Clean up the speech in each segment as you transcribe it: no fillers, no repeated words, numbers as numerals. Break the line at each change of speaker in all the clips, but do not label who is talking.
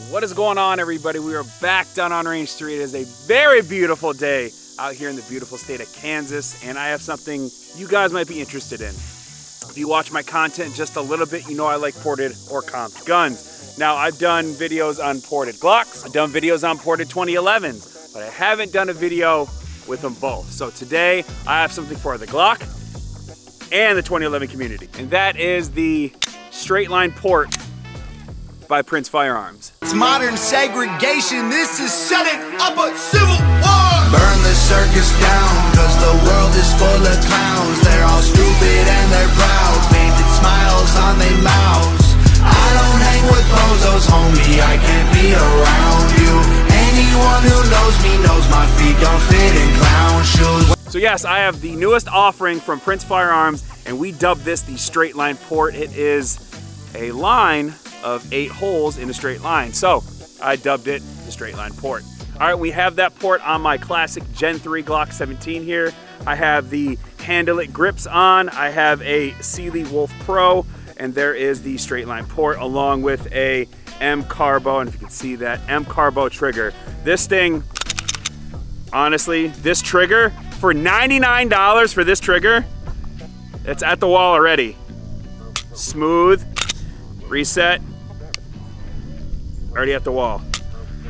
What is going on, everybody? We are back down on Range Street. It is a very beautiful day out here in the beautiful state of Kansas, and I have something you guys might be interested in. If you watch my content just a little bit, you know I like ported or comped guns. Now, I've done videos on ported Glocks, I've done videos on ported 2011s, but I haven't done a video with them both. So today, I have something for the Glock and the 2011 community, and that is the straight line port by Printz Firearms.
It's modern segregation, this is setting up a civil war! Burn the circus down, cause the world is full of clowns. They're all stupid and they're proud, painted smiles on their mouths. I don't hang with bozos, homie, I can't be around you. Anyone who knows me knows my feet don't fit in clown shoes.
So yes, I have the newest offering from Printz Firearms, and we dubbed this the straight line port. It is a line of 8 holes in a straight line. So I dubbed it the straight line port. All right, we have that port on my classic Gen 3 Glock 17 here. I have the Handle It grips on. I have a Sealy Wolf Pro, and there is the straight line port along with a M Carbo, and if you can see that M Carbo trigger. This thing, honestly, this trigger, for $99 for this trigger, it's at the wall already. Smooth, reset, already at the wall.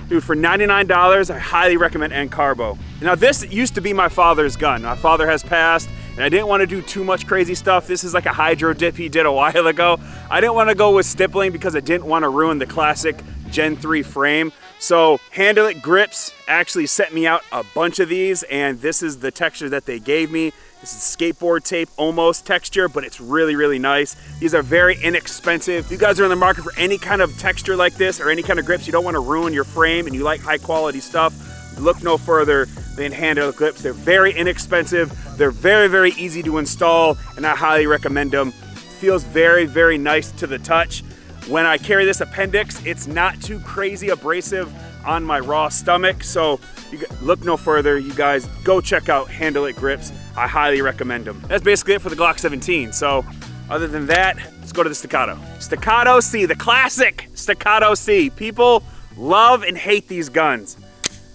Dude, for $99, I highly recommend M Carbo. Now this used to be my father's gun. My father has passed, and I didn't want to do too much crazy stuff. This is like a hydro dip he did a while ago. I didn't want to go with stippling because I didn't want to ruin the classic Gen 3 frame. So Handle It grips actually sent me out a bunch of these, and this is the texture that they gave me. This is skateboard tape almost texture, but it's really, really nice. These are very inexpensive. If you guys are in the market for any kind of texture like this or any kind of grips, you don't want to ruin your frame and you like high quality stuff, look no further than Handle It grips. They're very inexpensive. They're very, very easy to install, and I highly recommend them. Feels very, very nice to the touch. When I carry this appendix, it's not too crazy abrasive on my raw stomach, so look no further. You guys go check out Handle It grips. I highly recommend them. That's basically it for the Glock 17. So other than that, let's go to the Staccato. Staccato C, the classic Staccato C. People love and hate these guns.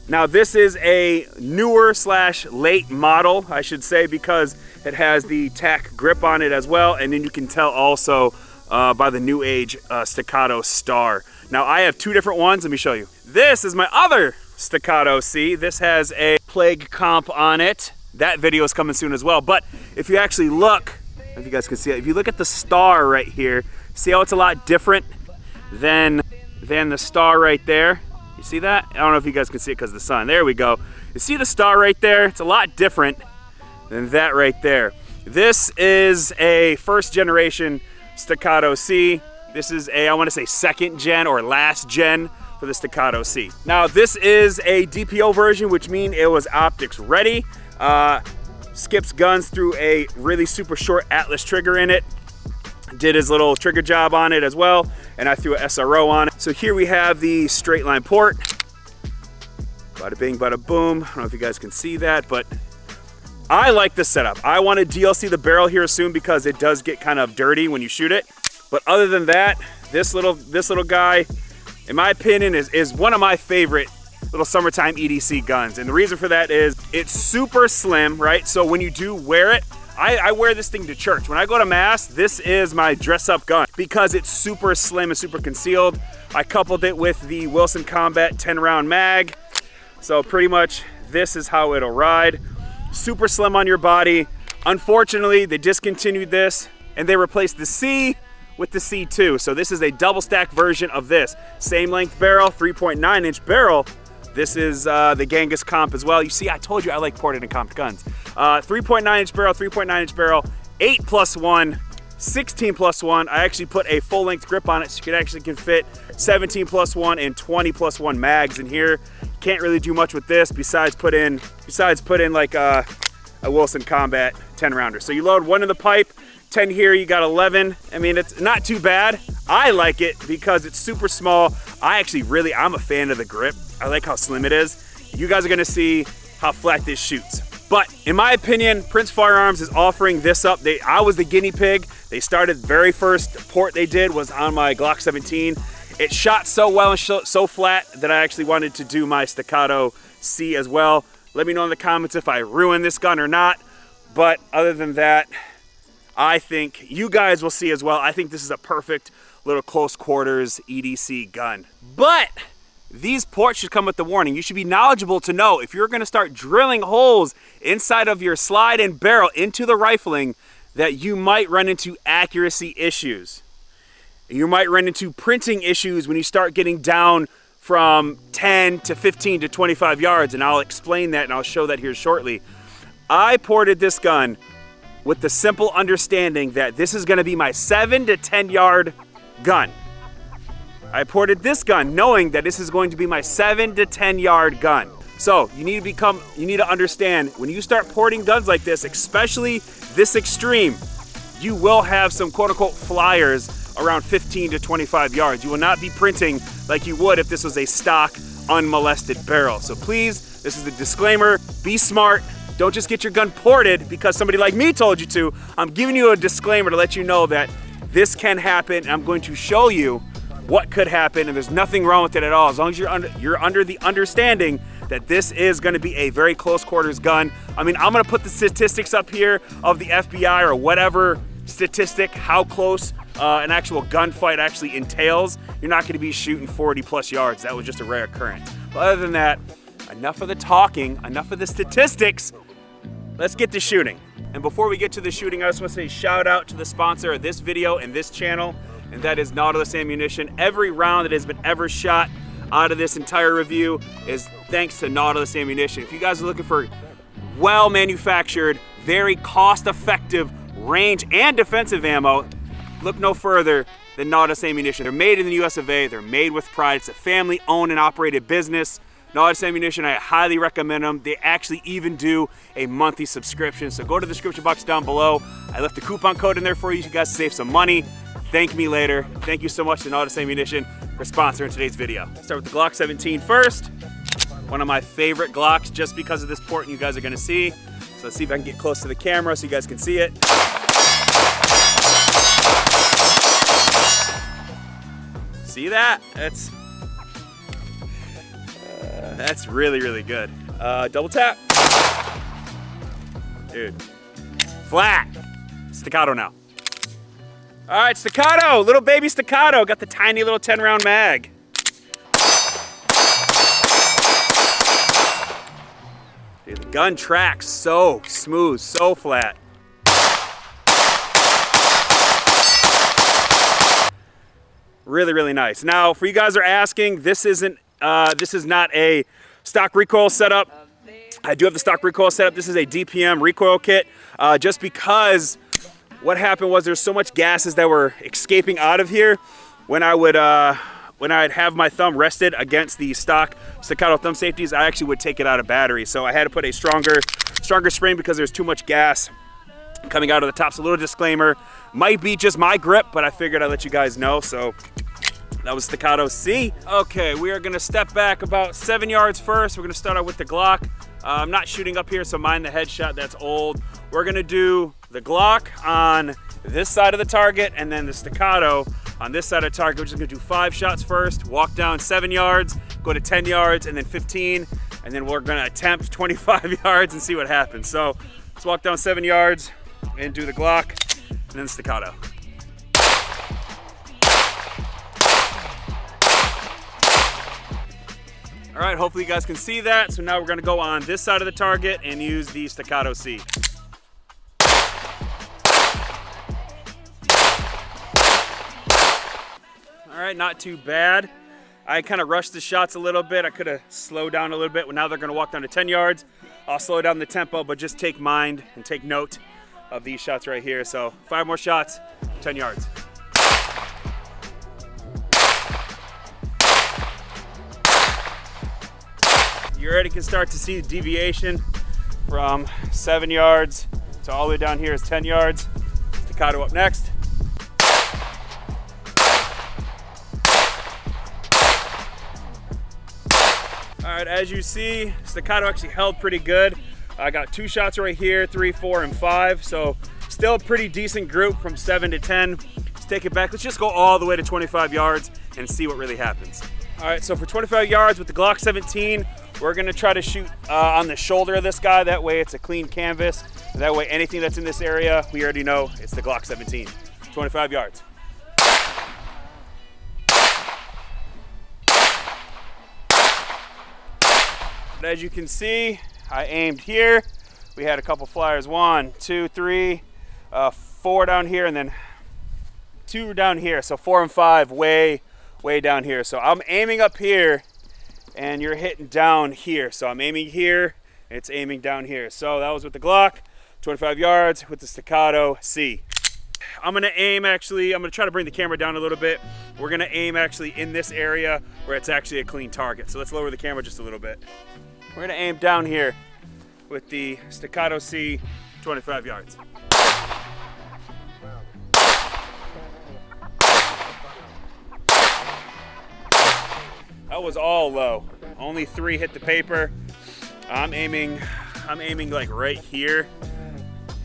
Now this is a newer / late model, I should say, because it has the tack grip on it as well, and then you can tell also by the new age Staccato Star. Now I have 2 different ones, let me show you. This is my other Staccato C. This has a plague comp on it. That video is coming soon as well. But if you actually look, if you guys can see it, if you look at the star right here, see how it's a lot different than the star right there? You see that? I don't know if you guys can see it because of the sun. There we go. You see the star right there? It's a lot different than that right there. This is a first generation Staccato C. This is a, I want to say, second gen or last gen for the Staccato C. Now this is a DPO version, which means it was optics ready. Skips guns through a really super short Atlas trigger in it. Did his little trigger job on it as well, and I threw a SRO on it. So here we have the straight line port. Bada bing, bada boom. I don't know if you guys can see that, but I like this setup. I want to DLC the barrel here soon because it does get kind of dirty when you shoot it. But other than that, this little guy, in my opinion, is one of my favorite little summertime EDC guns. And the reason for that is it's super slim, right? So when you do wear it, I wear this thing to church. When I go to mass, this is my dress up gun because it's super slim and super concealed. I coupled it with the Wilson Combat 10 round mag. So pretty much this is how it'll ride. Super slim on your body. Unfortunately, they discontinued this and they replaced the C with the C2. So this is a double stack version of this. Same length barrel, 3.9 inch barrel. This is the Genghis comp as well. You see, I told you I like ported and comped guns. 3.9 inch barrel, 3.9 inch barrel, 8+1, 16+1. I actually put a full length grip on it so you can fit 17+1 and 20+1 mags in here. Can't really do much with this besides put in like a Wilson Combat 10 rounder. So you load 1 in the pipe, 10 here, you got 11. I mean, it's not too bad. I like it because it's super small. I'm a fan of the grip. I like how slim it is. You guys are gonna see how flat this shoots. But in my opinion, Printz Firearms is offering this up. I was the guinea pig. They started, very first port they did was on my Glock 17. It shot so well and so flat that I actually wanted to do my Staccato C as well. Let me know in the comments if I ruined this gun or not. But other than that, I think you guys will see as well. I think this is a perfect little close quarters EDC gun. But these ports should come with the warning. You should be knowledgeable to know if you're gonna start drilling holes inside of your slide and barrel into the rifling, that you might run into accuracy issues. You might run into printing issues when you start getting down from 10 to 15 to 25 yards, and I'll explain that and I'll show that here shortly. I ported this gun with the simple understanding that this is gonna be my 7 to 10 yard gun. I ported this gun knowing that this is going to be my 7 to 10 yard gun. So you need to understand, when you start porting guns like this, especially this extreme, you will have some quote unquote flyers around 15 to 25 yards. You will not be printing like you would if this was a stock unmolested barrel. So please, this is the disclaimer, be smart. Don't just get your gun ported because somebody like me told you to. I'm giving you a disclaimer to let you know that this can happen, and I'm going to show you what could happen, and there's nothing wrong with it at all, as long as you're under the understanding that this is gonna be a very close quarters gun. I mean, I'm gonna put the statistics up here of the FBI or whatever statistic, how close an actual gunfight actually entails. You're not gonna be shooting 40 plus yards. That was just a rare occurrence. But other than that, enough of the talking, enough of the statistics. Let's get to shooting. And before we get to the shooting, I just want to say shout out to the sponsor of this video and this channel, and that is Nautilus Ammunition. Every round that has been ever shot out of this entire review is thanks to Nautilus Ammunition. If you guys are looking for well-manufactured, very cost-effective range and defensive ammo, look no further than Nautilus Ammunition. They're made in the US of A. They're made with pride. It's a family-owned and operated business. Nautilus Ammunition, I highly recommend them. They actually even do a monthly subscription. So go to the description box down below. I left the coupon code in there for you. You guys save some money. Thank me later. Thank you so much to Nautilus Ammunition for sponsoring today's video. Let's start with the Glock 17 first. One of my favorite Glocks just because of this port, and you guys are gonna see. So let's see if I can get close to the camera so you guys can see it. See that? That's really, really good. Double tap. Dude. Flat. Staccato now. All right, Staccato, little baby Staccato. Got the tiny little 10-round mag. Dude, the gun tracks so smooth, so flat. Really, really nice. Now, for you guys who are asking, this is not a stock recoil setup. I do have the stock recoil setup. This is a DPM recoil kit, just because what happened was there's so much gases that were escaping out of here when I'd have my thumb rested against the stock Staccato thumb safeties. I actually would take it out of battery, so I had to put a stronger spring because there's too much gas coming out of the top. So a little disclaimer, might be just my grip, but I figured I'd let you guys know. So that was Staccato C. Okay, we are gonna step back about 7 yards first. We're gonna start out with the Glock. I'm not shooting up here, so mind the headshot, that's old. We're gonna do the Glock on this side of the target and then the Staccato on this side of the target. We're just gonna do 5 shots first, walk down 7 yards, go to 10 yards and then 15, and then we're gonna attempt 25 yards and see what happens. So let's walk down 7 yards and do the Glock and then the Staccato. All right, hopefully you guys can see that. So now we're gonna go on this side of the target and use the Staccato C. All right, not too bad. I kind of rushed the shots a little bit. I could have slowed down a little bit. Now they're gonna walk down to 10 yards. I'll slow down the tempo, but just take mind and take note of these shots right here. So 5 more shots, 10 yards. You already can start to see the deviation from 7 yards to all the way down here is 10 yards. Staccato up next. All right, as you see, Staccato actually held pretty good. I got 2 shots right here, 3, 4, and 5. So still a pretty decent group from 7 to 10. Let's take it back. Let's just go all the way to 25 yards and see what really happens. All right, so for 25 yards with the Glock 17, we're gonna try to shoot on the shoulder of this guy. That way it's a clean canvas. That way anything that's in this area, we already know it's the Glock 17. 25 yards. But as you can see, I aimed here. We had a couple flyers, 1, 2, 3, 4 down here, and then 2 down here. So 4 and 5 way down here. So I'm aiming up here and you're hitting down here. So I'm aiming here and it's aiming down here. So that was with the Glock, 25 yards with the Staccato C. I'm gonna aim actually, I'm gonna try to bring the camera down a little bit. We're gonna aim actually in this area where it's actually a clean target. So let's lower the camera just a little bit. We're gonna aim down here with the Staccato C, 25 yards. That was all low. Only 3 hit the paper. I'm aiming like right here,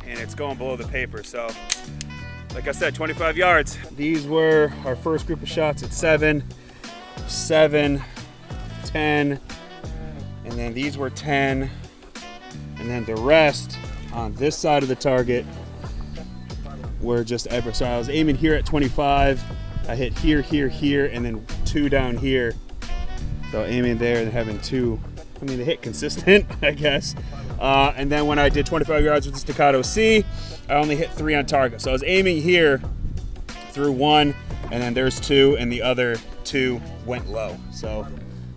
and it's going below the paper. So, like I said, 25 yards. These were our first group of shots at 7, 7, 10, and then these were 10, and then the rest on this side of the target were just ever. So I was aiming here at 25. I hit here, here, here, and then 2 down here. So aiming there and having 2, I mean, they hit consistent, I guess. And then when I did 25 yards with the Staccato C, I only hit 3 on target. So I was aiming here through 1, and then there's 2, and the other 2 went low. So,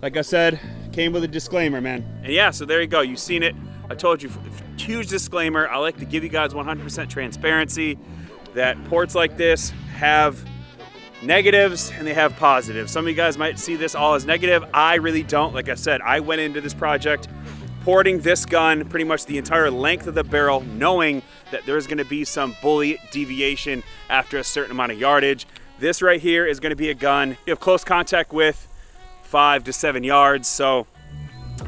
like I said, came with a disclaimer, man. And yeah, so there you go. You've seen it. I told you, huge disclaimer. I like to give you guys 100% transparency that ports like this have negatives and they have positives. Some of you guys might see this all as negative. I really don't. Like I said, I went into this project porting this gun pretty much the entire length of the barrel, knowing that there's going to be some bullet deviation after a certain amount of yardage. This right here is going to be a gun you have close contact with 5 to 7 yards. So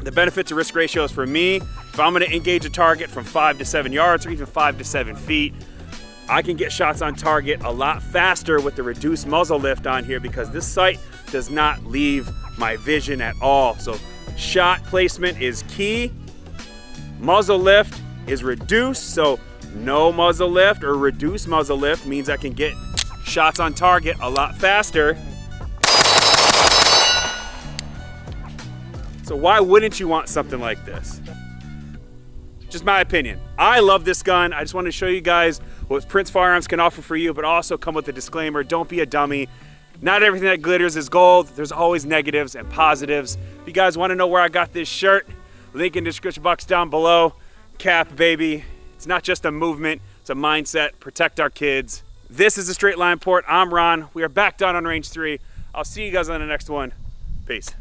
the benefit to risk ratios for me, if I'm going to engage a target from 5 to 7 yards or even 5 to 7 feet, I can get shots on target a lot faster with the reduced muzzle lift on here because this sight does not leave my vision at all. So shot placement is key. Muzzle lift is reduced, so no muzzle lift or reduced muzzle lift means I can get shots on target a lot faster. So why wouldn't you want something like this? Just my opinion. I love this gun. I just wanted to show you guys what Printz Firearms can offer for you, but also come with a disclaimer. Don't be a dummy. Not everything that glitters is gold. There's always negatives and positives. If you guys want to know where I got this shirt, link in the description box down below. Cap, baby. It's not just a movement, it's a mindset. Protect our kids. This is a Straight Line Port. I'm Ron. We are back down on range 3. I'll see you guys on the next one. Peace.